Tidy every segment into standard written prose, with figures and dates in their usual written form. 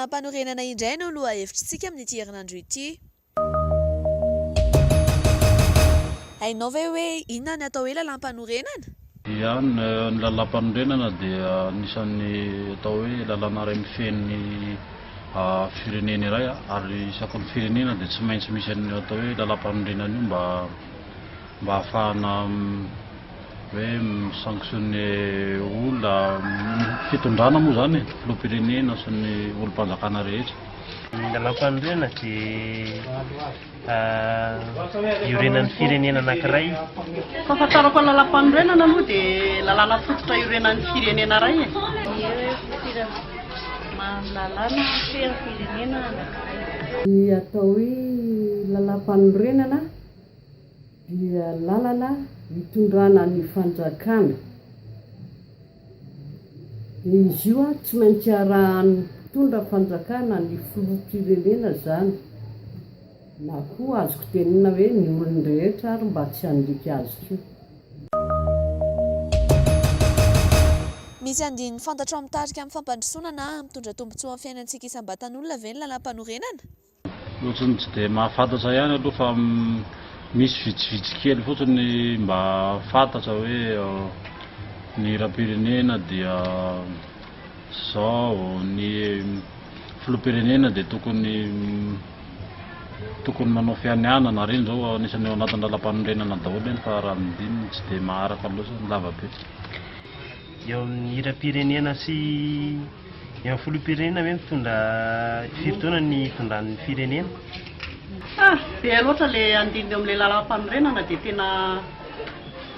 lalam-panorenana indray no aloha hevitrintsika amin'ity herinandro ity. Hainao ve hoe inona ny atao hoe lalam-panorenana? Ia, ny lalam-panorenana dia anisan'ny atao hoe lalana iray mifehy firenena iray, ary isaky ny firenena dia tsy maintsy misy an'io atao hoe lalam-panorenana io mba ahafahana hoe misanctionne olona fitondrana moa zany filoham-pirenena sy ny olom-panjakana rehetra. Ny lalam-panorenana dia iorenan'ny firenena anankiray. Fahafantarako ny lalam-panorenana moa dia lalàna fototra iorenan'ny firenena iray e. Lalàna feno firenena anankiray. Ny atao hoe lalam-panorenana dia lalana hitondrana ny fanjakana. Izy io tsy maintsy arahan'ny mpitondra fanjakana ny filoham-pirenena zany, na koa azoko tenina hoe ny olon-drehetra ary mba tsy handika azy io. Misy andiny fantatra mitarika amin'ny fampandrosoana na mitondra tombotsoa amin'ny fiainantsika isam-batan'olona ve ny lalam-panorenana? Ohatrany tsy dia mahafantatra ihany aloha fa misy vitsivitsy kely fotsiny mba fantatra hoe ny hiram-pirenena dia zao, ny filoham-pirenena dia tokony manao fianianana reny zao anisan'ny ao anatin'ny lalam-panorenana daholo eny, fa raha midininy tsy dia maharaka loatra ny lavabe. Eo amin'ny hiram-pirenena sy eo amin'ny filoham-pirenena hoe mitondra firy taona ny hitondran'ny firenena? Be loatra ilay andininy amin'ilay lalam-panorenana dia tena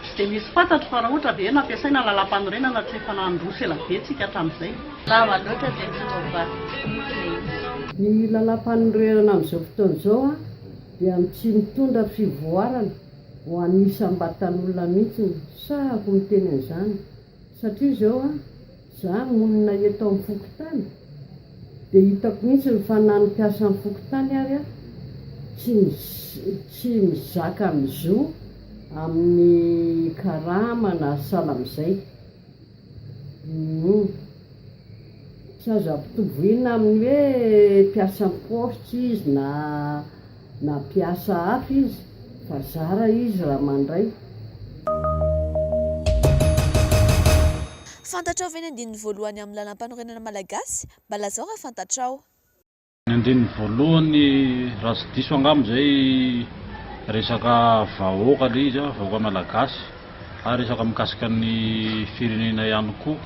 tsy dia misy fantatro, fa raha ohatra ve nampiasaina lalam-panorenana tsy efa nandroso ela be tsika hatramin'izay. Lava loatra dia tsy voavaky. Ny lalam-panorenana amin'izao fotoana izao dia tsy mitondra fivoarana ho an'ny isam-batan'olona mihitsy, sahako miteny an'izany. Satria izao za monina eto amin'ny fokontany dia hitako mihitsy ny fanahy-mpiasa amin'ny fokontany ary tsy mizaka mizo amin'ny karama na salamizay. Tsy azo ampitoviana amin'ny hoe mpiasa am-paositra izy na mpiasa hafa izy, fa zara izy raha mandray. Fantatrao ve ny andininy voalohany amin'ny lalam-panorenana malagasy? Mba lazao raha fantatrao. Ny andininy voalohany raha tsy diso angamba izay resaka vahoaka ilay izy, vahoaka malagasy, ary resaka mikasika ny firenena ihany koa.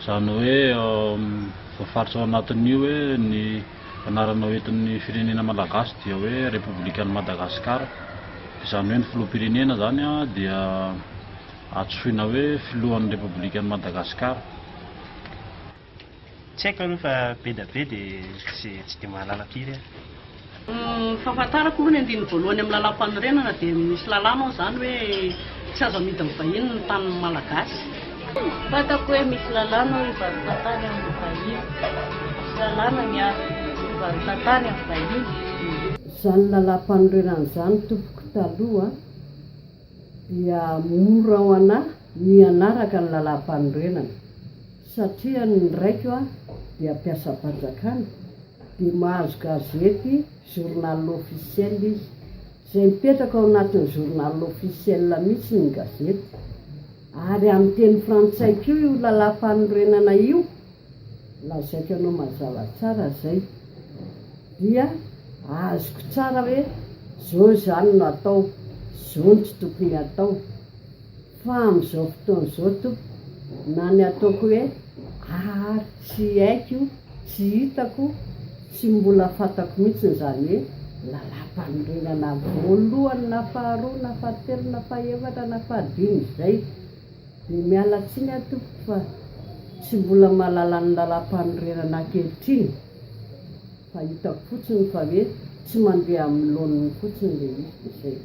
Izany hoe voafaritra ao anatin'io hoe ny anarana hoentin'ny firenena malagasy dia hoe République-n'i Madagasikara. Izany hoe ny filoham-pirenena zany dia atsoina hoe filohan'ny République-n'i Madagasikara. Tsy haiko aloha fa be da be dia tsy dia mahalala firy aho. Fahafantarako moa ny andininy voalohany amin'ny lalam-panorenana dia misy lalàna ao zany hoe tsy azo amidin'ny vahiny ny tany malagasy. Fantako hoe misy lalàna hivarotan-tany amin'ny vahiny, misy lalàna hivarotan-tany amin'ny vahiny. Izany lalam-panorenana izany tompoko taloha dia mora ho anahy ny anaraka ny lalam-panorenana, satria ny raiko dia mpiasa-panjakana dia mahazo gazety journal officiel izy, izay mipetraka ao anatin'ny journal officiel mihitsy ny gazety, ary amin'ny teny frantsay koa io lalam-panorenana io, lazaiko anao mazava tsara zay, dia azoko tsara hoe zao zany no atao, zao ny tsy tokony atao. Fa amin'izao fotoana izao tompo na ny ataoko hoe tsy haiko, tsy hitako, tsy mbola fantako mihitsy zany hoe lalam-panorenana voalohany na faharoa na fahatelo na fahaefatra na fahadimy izay. Dia miala tsiny aho tompo fa tsy mbola mahalala ny lalam-panorenana ankehitriny, fa hitako fotsiny fa hoe tsy mandeha amin'ny laoniny fotsiny ilay izy izay.